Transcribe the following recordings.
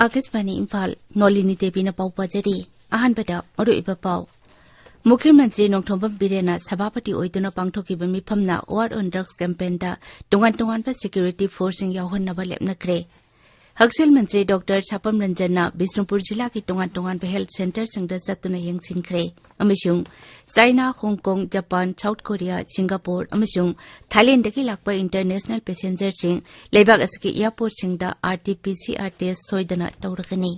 आकाशवाणी इम्फाल नोलिनी देवी न पाउ पाजरी अहानबदा मरुइबा पाउ मुख्यमंत्री नोंथोंबम बिरेना सभापति ओइदुना पांगथोकिबा मिफमना वार ऑन ड्रग्स कैंपेन दा टोंगान सिक्योरिटी फोर्सिंग यावहन्नबा लेपनख्रे हक्सेल मंत्री डॉक्टर छापम रंजन बिष्णुपुर जिला की टोंगान हेल्थ सेंटर सिंगदा चतुना यंगसिनख्रे अमसुंग China Hong Kong Japan South Korea Singapore अमसुंग थाईलैंड की लाकपा इंटरनेशनल पैसेंजर सिंग लेबाग असकी एयरपोर्ट सिंगदा आरटीपीसीआर टेस्ट सोइदना तौरकनी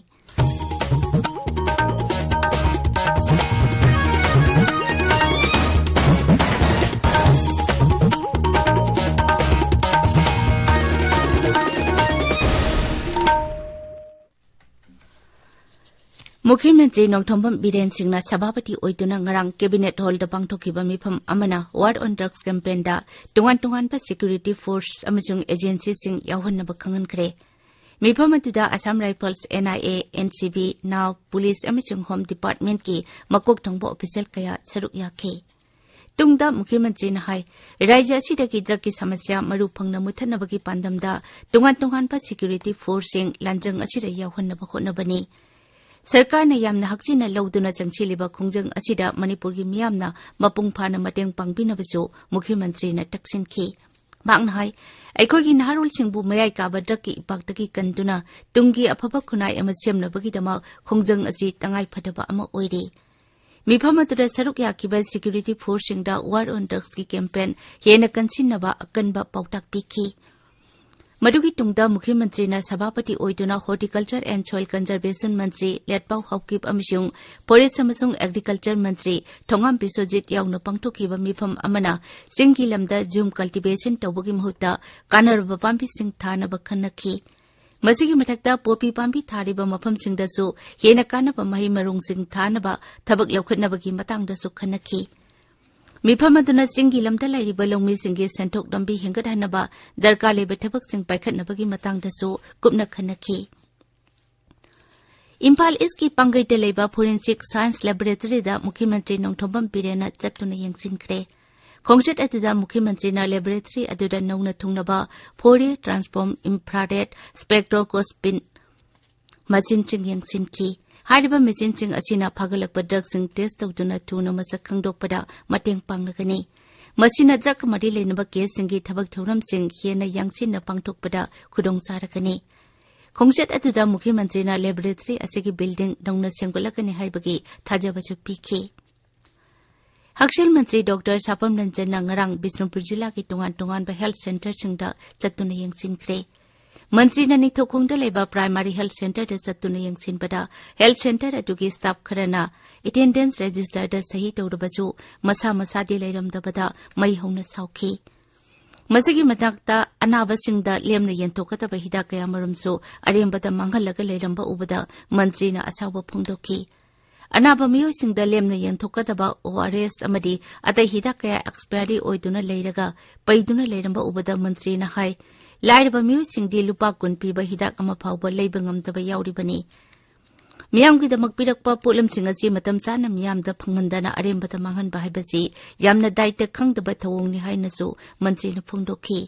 मुख्यमंत्री नोंथोंबम बिरेन सिंहना सभापति ओइदुना ngarang कैबिनेट हॉल दा पांगथोकिबा मिफम अमना वार ऑन ड्रग्स कैंपेन दा टोंगान सिक्योरिटी फोर्स अमसुंग एजेंसी सिंग यावहन्नबा खंगनख्रे मिफम अतुदा असम राइफल्स एनआईए एनसीबी नाव पुलिस अमसुंग होम डिपार्टमेंट की मकोक थंगबा ऑफिशियल कया सरुक याखे तुंगदा मुख्यमंत्री ने हाय राज्य असिदगी ड्रग की समस्या मरु फंगना मुथनबगी पांदमदा टोंगान सिक्योरिटी फोर्स सिंग लांजंग असिदा यावहन्नबा होनबनी सरकार ने यामना हक्सिना लौदुना चंगचिलिबा खुंजंग असिदा मणिपुर की मियामना मपुंग फाना मटेंग पांगबिनबसु मुख्यमंत्री ने तक्सिनखी मांगना हाय अखोगी नहारुल सिंहबु मयाई काबा ड्रग की इपाक्तगी कंदुना तुंगी अफबा खुनाई अमा सेमनबगीदमा खुंजंग असि तंगाई फदबा अमा ओइरे मिफम अतुदा सरुक याकिबा सिक्योरिटी फोर्सिंगदा वार ऑन ड्रग्स की कैंपेन हेना कंसिनबा अकनबा पाउताक पिखी मदुगी तुंगदा मुख्यमंत्री ना सभापति ओइदुना हॉर्टिकल्चर एंड सॉइल कंजर्वेशन मंत्री लेटपाउ हौकिब अमसुंग फॉरेस्ट अमसुंग एग्रीकल्चर मंत्री थोंगाम बिस्वजित यावना पांगथोकिबा मिफम अमना सिंगी लमदा जूम कल्टीवेशन तौबगी महुत्ता कानरबा पांबी सिंग थानबा खन्नखी मसिगी मथक्ता पोपी पांबी थारिबा मफम सिंगदसु हेना कानबा मही मरुंग सिंग थानबा थबक लौखटनबगी मतंगदसु खन्नखी मिफम अदुना सिंगी लमदा लाइरिबा लौमी सिंगी सेंथोक लंबी हेंगदहनबा दरकार लेबा थबक सिंग पाइखटनबगी मतंगदसु कुपना खन्नखी इम्फाल इसकी पंगैते लेबा फोरेंसिक साइंस लैबोरेटरी दा मुख्यमंत्री नोंथोंबम बिरेना चतुना यंगसिनख्रे खोंगचत अदुदा मुख्यमंत्री ना लैबोरेटरी अदुदा नौना थुंगनबा फोरियर ट्रांसफॉर्म इंफ्रारेड स्पेक्ट्रोस्कोपिन मशीन चिंग यंगसिनखी हारिबा मेसिन सिंग असिना फागलकपा ड्रग सिंग टेस्ट तौदुना थुना मसक खंगदोकपदा मतेंग पांगनगनी मसिना ड्रग मरी लेनबा केस सिंगी थबक थौरम सिंग हेना यांगसिन पांगथोकपदा खुदोंग चारकनी खोंगचत अदुदा मुख्यमंत्री ना लैबोरेटरी असिगी बिल्डिंग नौना सेंगोलकनी हाइबगी थाजबसु पीखे हक्सेल मंत्री डॉक्टर छापम रंजन ngarang बिष्णुपुर जिला की टोंगान हेल्थ सेंटर सिंगदा चतुना यंगसिनख्रे मंत्री निथोखोंगदा लेबा प्राइमरी हेल्थ सेंटर दा चतुना यंगसिनबदा हेल्थ सेंटर अदुगी स्टाफ खरना अटेंडेंस रजिस्टर दा सही तौरबसु मसा मसादी लेरमदबदा मई हौना साउखी मसिगी मनाक्ता अनाबसिंगदा लेमना यंथोकतबा हिदा कया मरमसु अरेंबदा मांगहलगा लेरमबा उबदा मंत्री ना असावबा फोंदोकी अनाबा मियोसिंगदा लेमना यंथोकतबा ओआरएस अमदी अतै हिदा कया एक्सपायरी ओइदुना लेरगा पैदुना लेरमबा उबदा मंत्री ना हाय लाइरबा मियोसिंगदी लुपा कुन पीबा हिदाक अमा फावबा लेबा ngamdaba यावरिबनी मियामगिदमक पिरकपा पोलमसिंग असि मतम चाना मियामदा फंगनदना अरेंबदा मांगहनबा हाइबसि यामना दायित्व खंगदबा थवोंगनि हाइनसु मंत्रीना फोंदोखी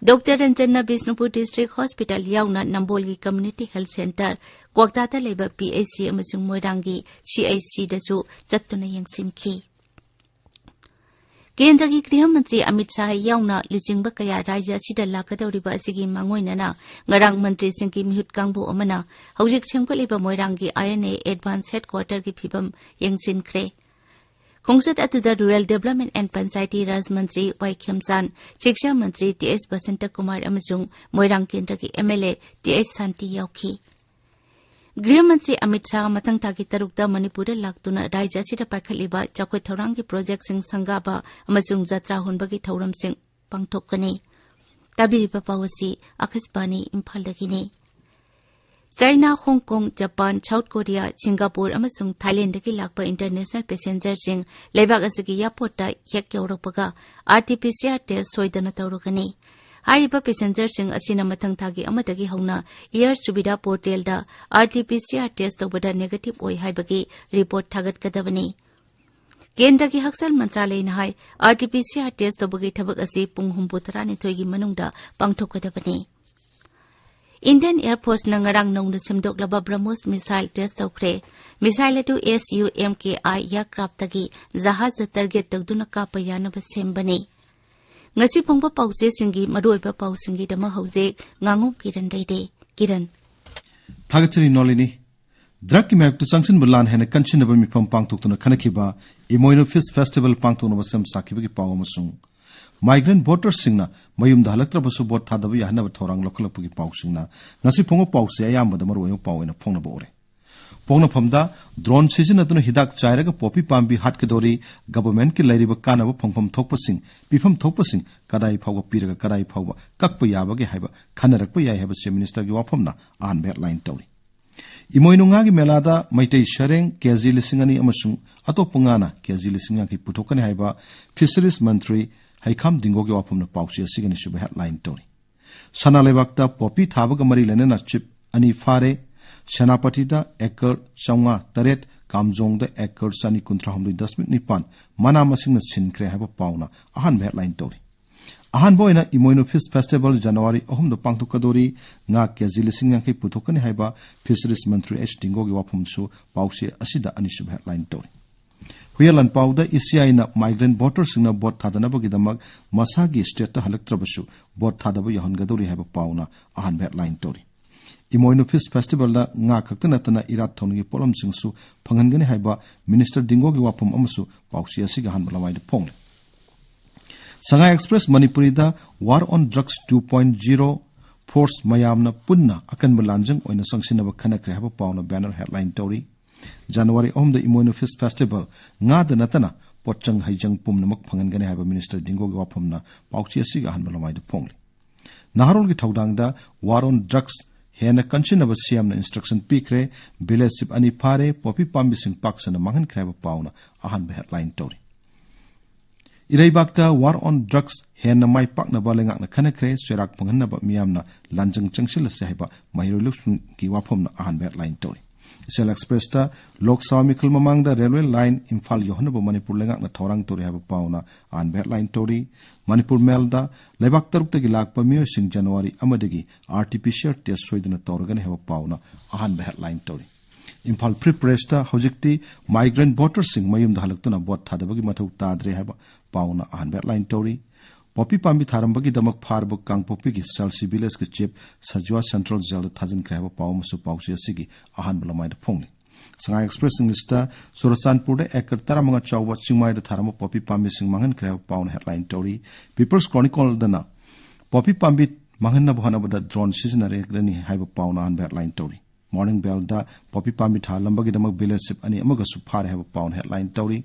doctor Ranjan Bishnupur district hospital यावना नंबोलगी कम्युनिटी हेल्थ सेंटर क्वाक्ताता लेबा पीएचसी अमसुंग मोइरांगी सीएचसी दसु चत्तुना यंगसिनखी केंद्र की गृह मंत्री अमित शाह यावना लुचिंगबा कया राज्य असिदा लाकदौरिबा असिगी मांगोइनना ngarang मंत्री सिंह की मिहुत कांगबो अमना हौजिक सेंगपलिबा मोइरांगी आईएनए एडवांस हेडक्वार्टर की फिबम यंगसिनख्रे खोंगचत अतुदा रूरल डेवलपमेंट एंड पंचायती राज मंत्री वाई खेमचान शिक्षा मंत्री टीएस बसंत कुमार अमसुंग मोइरांग केंद्र की एमएलए टीएस शांति यावखी गृह मंत्री अमित शाह मथंग थागी तरुकदा मणिपुर लाक्तुना राज्य असिदा पाइखलिबा चौखोय थौरांगी प्रोजेक्ट सिंग संगाबा अमसुंग जत्रा हुनबगी थौरम सिंग पांगथोकनी ताबिरिबा पावसी आकाशवाणी इम्फालदगिनी China Hong Kong Japan South Korea Singapore अमसुंग थाईलैंड की लाकपा इंटरनेशनल पैसेंजर सिंग लेबाग असगी एयरपोर्ट हेक यौरकपगा आरटीपीसीआर टेस्ट सोइदना तौरगनी हारिबा पैसेंजर सिंग असिना मथंग थागी अमदगी हौना एयर सुविधा पोर्टल दा आरटीपीसीआर टेस्ट तौबदा नेगेटिव ओइ हाइबगी रिपोर्ट थागतकदबनी केंद्र की हक्सल मंत्रालय ने हाय आरटीपीसीआर टेस्ट तौबगी थबक असि पुंग 8:32 गी मनुंगदा पांगथोकदबनी Indian Air Force na ngarang nong nasimdoklaba BrahMos missile test tawkre. Missile atu SUMKI aircraft tagi jahaz target tawduna kapayana ba sembani. Ngasi pongpa pause singi maruiba pau singi dama hauze Ngangom Kiran daide. Kiran. Thagachari Nolini. Drug ki map to sanction bulan hena kanchin ba mi pam pang tuktuna kanakiba Imoino Fish Festival pang tu no basam sakiba ki paw amasung. Migrant voters singna mayum dalaktra basu bot thadabu yahna ba thorang lokalapu ki paw singna ngasi pongo paw se ayam da maru paw ena phongna bore. Pongna phamda drone season atuna hidak chairaga popi pambi hat kedori government ki lairiba kana ba phongpham thokpasing pifam thokpasing kadai phawba piraga kadai phawba kakpa yaba ge haiba khanarakpa yai haiba se minister gi wafamna an headline tawri. Imoinunga gi melada maitai shareng keji lisingani amasung atopungana keji lisinga ki puthokani haiba fisheries mantri haikam dingo gi wafamna pausi asigani sub headline tawri. Sana lebakta popi thabaga mari lenena chip ani fare Senapati da ekar saunga taret kamjong da ekar sani kuntra hamdui 10.9 mana masing na sinkre haba pauna ahan headline tori. Ahan boina Imoino Fish Festival January 3 da pangtukadori nga keji lising yang ki puthokani haiba Fisheries Mantri H Dingo gi waphamsu pausi asida anisub headline tori. Huyalan pauda ECI na migrant voters singna bot thadana bagidamak masagi state ta halaktrabasu bot thadaba yahangadori haba pauna ahan headline tori. Imoino Fish Festival da nga kaktana tana irat thongi polam singsu phangangani haiba Minister Dingo gi wapam amsu pausi asiga han balawai de pong. Sanga Express Manipuri da War on Drugs 2.0 Force mayamna punna akan balanjang oina sangsinaba khanakre haba pauna banner headline tori. January da Imoino Fish Festival nga da natana pochang haijang pumnamak phangangani haiba Minister Dingo gi wapamna pausi asiga han balawai de pong. Naharol gi thaudang da War on Drugs hena kanchin aba siam na instruction pikre village ani pare popi pambi sing paksana mangan kreba pauna ahan be headline tori. Irai bakta War on Drugs hena mai pakna balengak na khanakre serak panghanna ba miamna lanjang changsil sehba mahiruluk ki wapom na ahan be headline tori. Isel Express ta Lok Sabha Mikul mamang da railway line Imphal yohna ba Manipur lengak na thorang tori haba pauna ahan be headline tori. Manipur Mel da Lebak Taruk tagi lakpa miyo sing January amadagi RT-PCR test soidana tauragani haba pauna ahan be headline tori. Imphal Prepress ta hojikti migrant voters sing mayum da halaktuna bot thadabagi mathau tadre haba pauna ahan be headline tori. Popi pambi tharambagi damak pharba kangpopi gi Salsi village ki chief Sajwa Central Jail thajin kra haba paw musu pausi asigi ahan balamai da phongni. Sanga Express Englista Surasanpur da ekar taramanga chawwa chingmai da tharama popi pambi sing mangan kra pawn headline tori. People's Chronicle dana popi pambi mangan na bhana bada drone season are grani haiba pawn an headline tori. Morning Bell da popi pambi thalambagi damak village ani amaga suphare haiba pawn headline tori.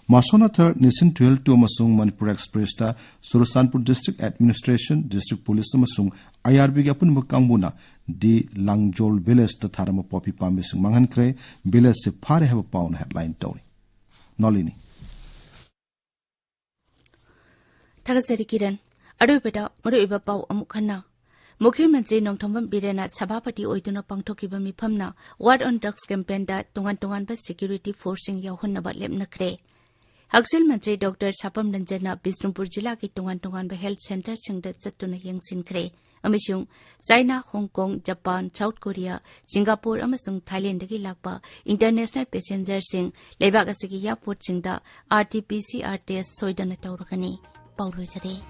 Masona third Nation 12 to Masung Manipur Express da Surasanpur District Administration District Police Masung IRB gi apun bakambuna di Langjol village da tharama popi pambi sing mangan kre village se phare have a pound headline tori. Nolini. Thagazari Kiran. Adubeta maruiba pau amukhanna. Mukhyamantri Nongthombam Birena Sabhapati oiduna pangthokiba mifamna War on Drugs campaign da tongan ba security forcing yahunna lemna kre. Haksel Mantri Dr. Sapam Ranjana Bisnupur Jilla ki tongan ba health center singda chattuna yengsin kre. Amishung China, Hong Kong, Japan, South Korea, Singapore amasung Thailand dagi lakpa international passengers sing lebak asigi airport singda RT-PCR test soidana tawragani. Pauro jare.